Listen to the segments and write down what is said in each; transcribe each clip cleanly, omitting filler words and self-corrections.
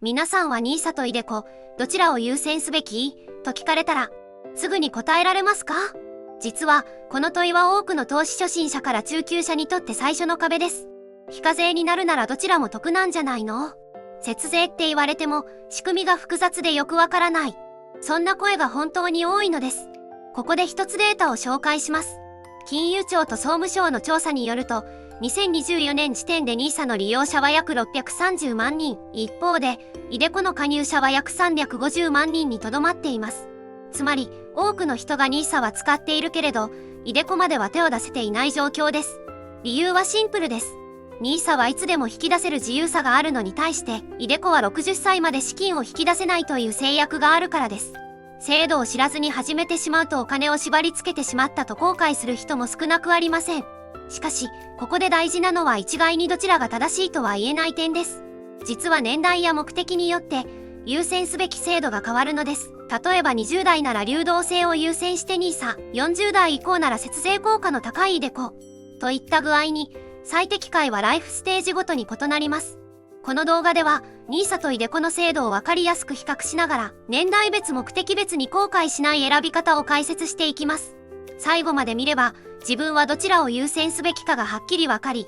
皆さんは NISA とiDeCo、どちらを優先すべきと聞かれたら、すぐに答えられますか？実は、この問いは多くの投資初心者から中級者にとって最初の壁です。非課税になるならどちらも得なんじゃないの？節税って言われても、仕組みが複雑でよくわからない。そんな声が本当に多いのです。ここで一つデータを紹介します。金融庁と総務省の調査によると、2024年時点で NISA の利用者は約630万人。一方で、iDeCoの加入者は約350万人にとどまっています。つまり、多くの人が NISA は使っているけれど、iDeCoまでは手を出せていない状況です。理由はシンプルです。NISA はいつでも引き出せる自由さがあるのに対して、iDeCoは60歳まで資金を引き出せないという制約があるからです。制度を知らずに始めてしまうとお金を縛り付けてしまったと後悔する人も少なくありません。しかし、ここで大事なのは一概にどちらが正しいとは言えない点です。実は年代や目的によって優先すべき制度が変わるのです。例えば20代なら流動性を優先して NISA、40代以降なら節税効果の高いiDeCoといった具合に最適解はライフステージごとに異なります。この動画では NISA とiDeCoの制度をわかりやすく比較しながら年代別目的別に後悔しない選び方を解説していきます。最後まで見れば自分はどちらを優先すべきかがはっきりわかり、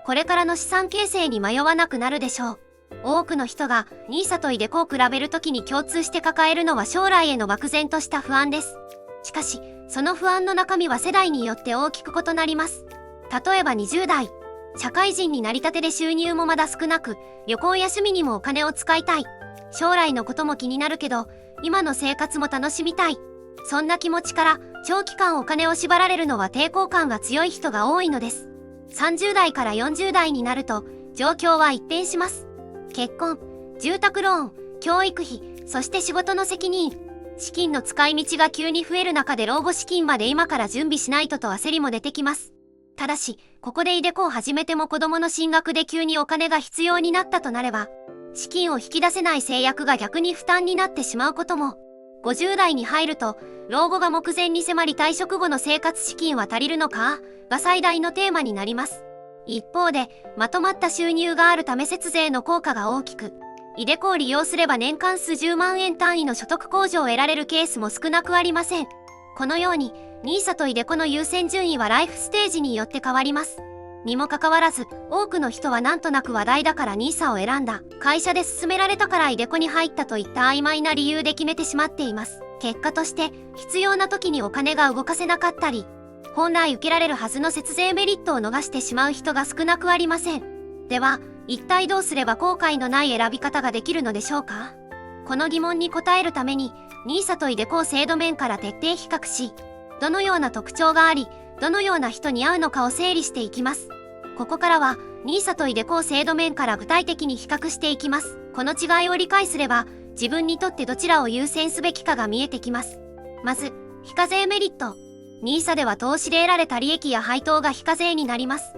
これからの資産形成に迷わなくなるでしょう。多くの人が NISA とiDeCoを比べるときに共通して抱えるのは将来への漠然とした不安です。しかし、その不安の中身は世代によって大きく異なります。例えば20代。社会人になりたてで収入もまだ少なく、旅行や趣味にもお金を使いたい。将来のことも気になるけど、今の生活も楽しみたい。そんな気持ちから、長期間お金を縛られるのは抵抗感が強い人が多いのです。30代から40代になると、状況は一変します。結婚、住宅ローン、教育費、そして仕事の責任。資金の使い道が急に増える中で老後資金まで今から準備しないと焦りも出てきます。ただし、ここでiDeCoを始めても子供の進学で急にお金が必要になったとなれば、資金を引き出せない制約が逆に負担になってしまうことも。50代に入ると、老後が目前に迫り退職後の生活資金は足りるのかが最大のテーマになります。一方で、まとまった収入があるため節税の効果が大きく、iDeCoを利用すれば年間数十万円単位の所得控除を得られるケースも少なくありません。このように、NISA とiDeCoの優先順位はライフステージによって変わります。にもかかわらず、多くの人はなんとなく話題だから NISA を選んだ、会社で勧められたからiDeCoに入ったといった曖昧な理由で決めてしまっています。結果として、必要な時にお金が動かせなかったり、本来受けられるはずの節税メリットを逃してしまう人が少なくありません。では、一体どうすれば後悔のない選び方ができるのでしょうか？この疑問に答えるために、NISA とiDeCoを制度面から徹底比較し、どのような特徴があり、どのような人に合うのかを整理していきます。ここからは、NISA とiDeCoを制度面から具体的に比較していきます。この違いを理解すれば、自分にとってどちらを優先すべきかが見えてきます。まず、非課税メリット。NISA では投資で得られた利益や配当が非課税になります。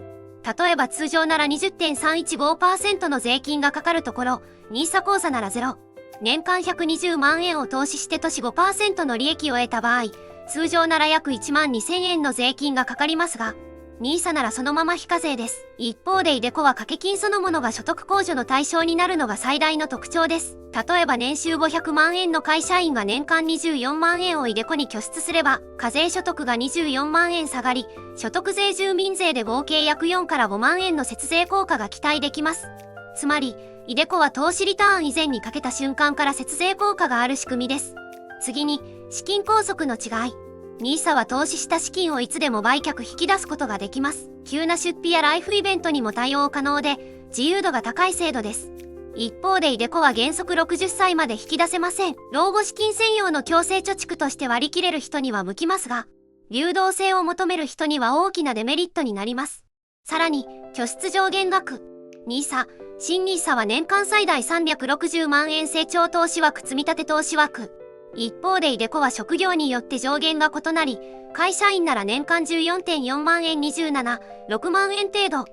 例えば通常なら 20.315% の税金がかかるところ、NISA 口座なら0。年間120万円を投資して年 5% の利益を得た場合、通常なら約1万2000円の税金がかかりますが、NISA ならそのまま非課税です。一方でiDeCoは掛け金そのものが所得控除の対象になるのが最大の特徴です。例えば年収500万円の会社員が年間24万円をiDeCoに拠出すれば、課税所得が24万円下がり、所得税住民税で合計約4から5万円の節税効果が期待できます。つまり、iDeCoは投資リターン以前にかけた瞬間から節税効果がある仕組みです。次に、資金拘束の違い。NISA は投資した資金をいつでも売却引き出すことができます。急な出費やライフイベントにも対応可能で、自由度が高い制度です。一方でiDeCoは原則60歳まで引き出せません。老後資金専用の強制貯蓄として割り切れる人には向きますが、流動性を求める人には大きなデメリットになります。さらに、拠出上限額。NISA、新NISAは年間最大360万円成長投資枠積立投資枠。一方でiDeCoは職業によって上限が異なり、会社員なら年間 14.4 万円27、6万円程度。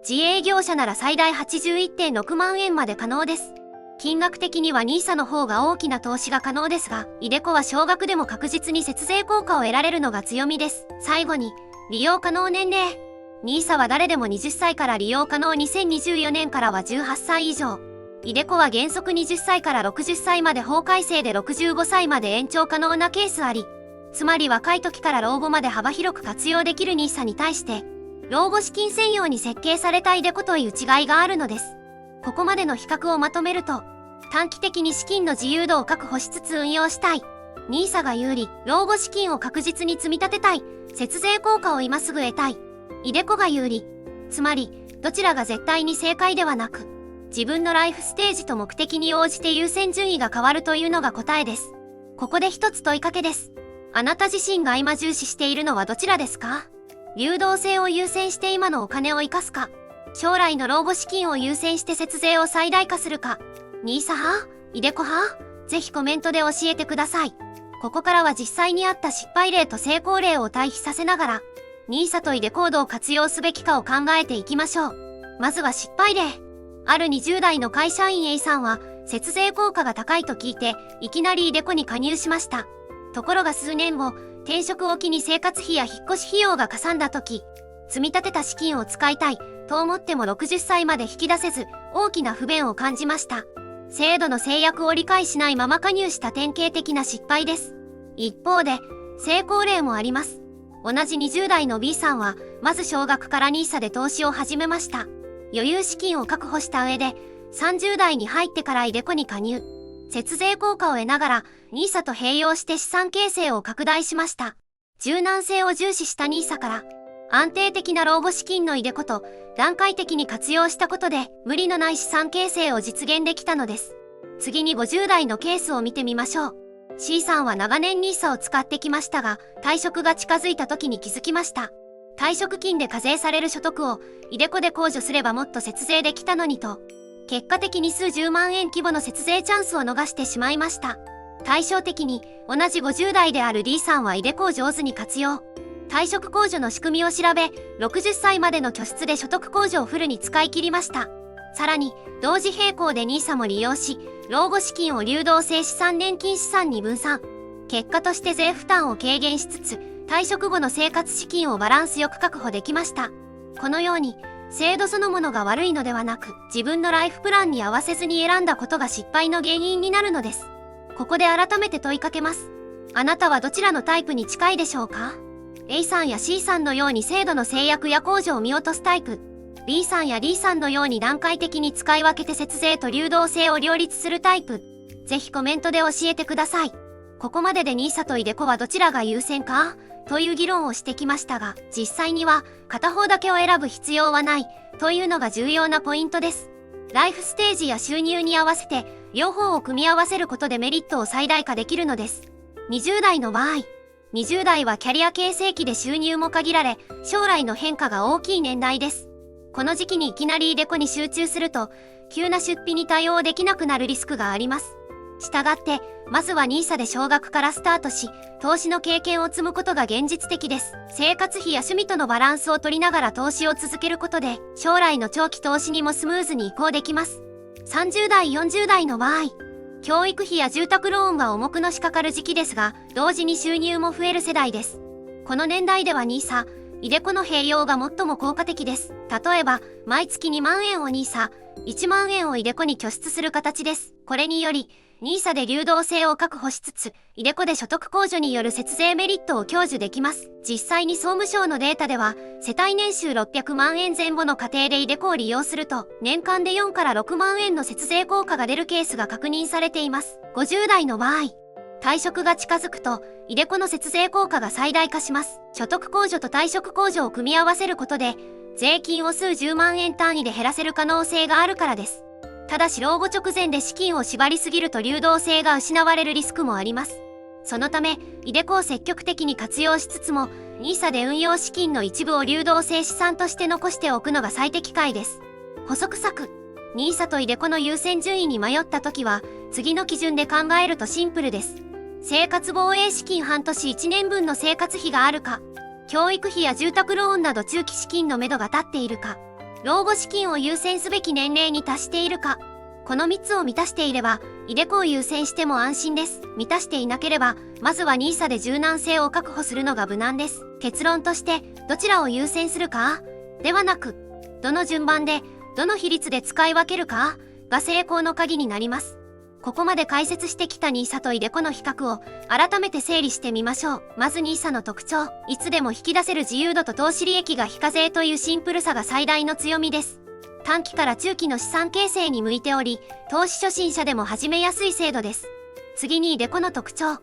自営業者なら最大 81.6 万円まで可能です。金額的にはNISAの方が大きな投資が可能ですが、iDeCoは少額でも確実に節税効果を得られるのが強みです。最後に、利用可能年齢。NISAは誰でも20歳から利用可能。2024年からは18歳以上。iDeCoは原則20歳から60歳まで法改正で65歳まで延長可能なケースあり、つまり若い時から老後まで幅広く活用できる NISA に対して、老後資金専用に設計されたiDeCoという違いがあるのです。ここまでの比較をまとめると、短期的に資金の自由度を確保しつつ運用したい。NISA が有利、老後資金を確実に積み立てたい。節税効果を今すぐ得たい。iDeCoが有利。つまり、どちらが絶対に正解ではなく、自分のライフステージと目的に応じて優先順位が変わるというのが答えです。ここで一つ問いかけです。あなた自身が今重視しているのはどちらですか？流動性を優先して今のお金を生かすか、将来の老後資金を優先して節税を最大化するか、NISA 派？iDeCo派？ぜひコメントで教えてください。ここからは実際にあった失敗例と成功例を対比させながら、NISA とiDeCoをどう活用すべきかを考えていきましょう。まずは失敗例。ある20代の会社員 A さんは、節税効果が高いと聞いて、いきなりiDeCoに加入しました。ところが数年後、転職を機に生活費や引っ越し費用がかさんだ時、積み立てた資金を使いたいと思っても60歳まで引き出せず、大きな不便を感じました。制度の制約を理解しないまま加入した典型的な失敗です。一方で、成功例もあります。同じ20代の B さんは、まず少額から NISA で投資を始めました。余裕資金を確保した上で、30代に入ってからiDeCoに加入。節税効果を得ながら、NISA と併用して資産形成を拡大しました。柔軟性を重視した NISA から、安定的な老後資金のiDeCoと段階的に活用したことで、無理のない資産形成を実現できたのです。次に50代のケースを見てみましょう。C さんは長年 NISA を使ってきましたが、退職が近づいた時に気づきました。退職金で課税される所得をiDeCoで控除すればもっと節税できたのにと、結果的に数十万円規模の節税チャンスを逃してしまいました。対照的に、同じ50代である D さんはiDeCoを上手に活用。退職控除の仕組みを調べ、60歳までの拠出で所得控除をフルに使い切りました。さらに、同時並行で NISA も利用し、老後資金を流動性資産年金資産に分散。結果として税負担を軽減しつつ、退職後の生活資金をバランスよく確保できました。このように、制度そのものが悪いのではなく、自分のライフプランに合わせずに選んだことが失敗の原因になるのです。ここで改めて問いかけます。あなたはどちらのタイプに近いでしょうか？ A さんや C さんのように制度の制約や控除を見落とすタイプ。B さんや D さんのように段階的に使い分けて節税と流動性を両立するタイプ。ぜひコメントで教えてください。ここまでで NISA とiDeCoはどちらが優先かという議論をしてきましたが、実際には片方だけを選ぶ必要はないというのが重要なポイントです。ライフステージや収入に合わせて両方を組み合わせることでメリットを最大化できるのです。20代の場合、20代はキャリア形成期で収入も限られ、将来の変化が大きい年代です。この時期にいきなりiDeCoに集中すると、急な出費に対応できなくなるリスクがあります。したがって、まずは NISA で少額からスタートし、投資の経験を積むことが現実的です。生活費や趣味とのバランスを取りながら投資を続けることで、将来の長期投資にもスムーズに移行できます。30代、40代の場合、教育費や住宅ローンが重くのしかかる時期ですが、同時に収入も増える世代です。この年代では NISA、iDeCoの併用が最も効果的です。例えば、毎月2万円をNISA、1万円をiDeCoに拠出する形です。これにより、NISA で流動性を確保しつつ、iDeCoで所得控除による節税メリットを享受できます。実際に総務省のデータでは、世帯年収600万円前後の家庭でiDeCoを利用すると、年間で4から6万円の節税効果が出るケースが確認されています。50代の場合、退職が近づくと、iDeCoの節税効果が最大化します。所得控除と退職控除を組み合わせることで、税金を数十万円単位で減らせる可能性があるからです。ただし老後直前で資金を縛りすぎると流動性が失われるリスクもあります。そのため、iDeCoを積極的に活用しつつも、NISA で運用資金の一部を流動性資産として残しておくのが最適解です。補足策。NISA とiDeCoの優先順位に迷った時は、次の基準で考えるとシンプルです。生活防衛資金半年1年分の生活費があるか、教育費や住宅ローンなど中期資金のめどが立っているか、老後資金を優先すべき年齢に達しているか、この3つを満たしていれば、iDeCoを優先しても安心です。満たしていなければ、まずは NISA で柔軟性を確保するのが無難です。結論として、どちらを優先するかではなく、どの順番で、どの比率で使い分けるかがが成功の鍵になります。ここまで解説してきた NISA とiDeCoの比較を改めて整理してみましょう。まず NISA の特徴。いつでも引き出せる自由度と投資利益が非課税というシンプルさが最大の強みです。短期から中期の資産形成に向いており、投資初心者でも始めやすい制度です。次にiDeCoの特徴。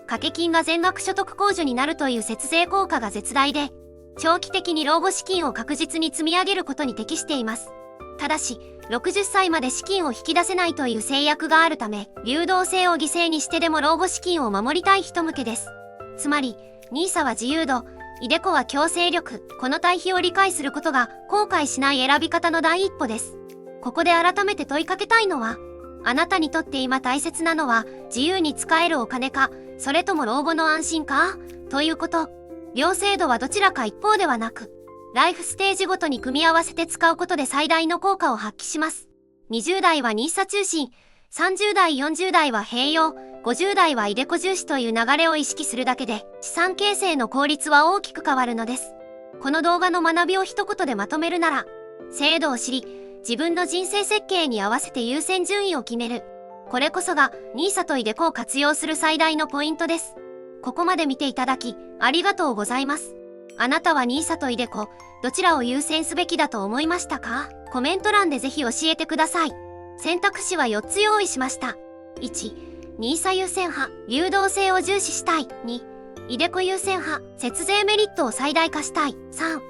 掛け金が全額所得控除になるという節税効果が絶大で、長期的に老後資金を確実に積み上げることに適しています。ただし、60歳まで資金を引き出せないという制約があるため、流動性を犠牲にしてでも老後資金を守りたい人向けです。つまり、NISA は自由度、iDeCoは強制力、この対比を理解することが後悔しない選び方の第一歩です。ここで改めて問いかけたいのは、あなたにとって今大切なのは自由に使えるお金か、それとも老後の安心かということ。両制度はどちらか一方ではなく、ライフステージごとに組み合わせて使うことで最大の効果を発揮します。20代は NISA 中心、30代40代は併用、50代はiDeCo重視という流れを意識するだけで資産形成の効率は大きく変わるのです。この動画の学びを一言でまとめるなら、制度を知り、自分の人生設計に合わせて優先順位を決める。これこそが NISA とiDeCoを活用する最大のポイントです。ここまで見ていただきありがとうございます。あなたは NISA とiDeCo、どちらを優先すべきだと思いましたか？コメント欄でぜひ教えてください。選択肢は4つ用意しました。1、NISA 優先派、流動性を重視したい。2、iDeCo優先派、節税メリットを最大化したい。3、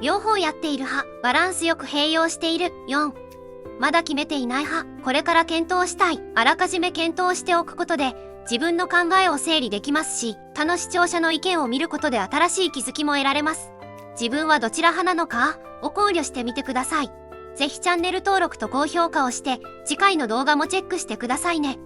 両方やっている派、バランスよく併用している。4、まだ決めていない派、これから検討したい。あらかじめ検討しておくことで、自分の考えを整理できますし、他の視聴者の意見を見ることで新しい気づきも得られます。自分はどちら派なのかを考慮してみてください。ぜひチャンネル登録と高評価をして、次回の動画もチェックしてくださいね。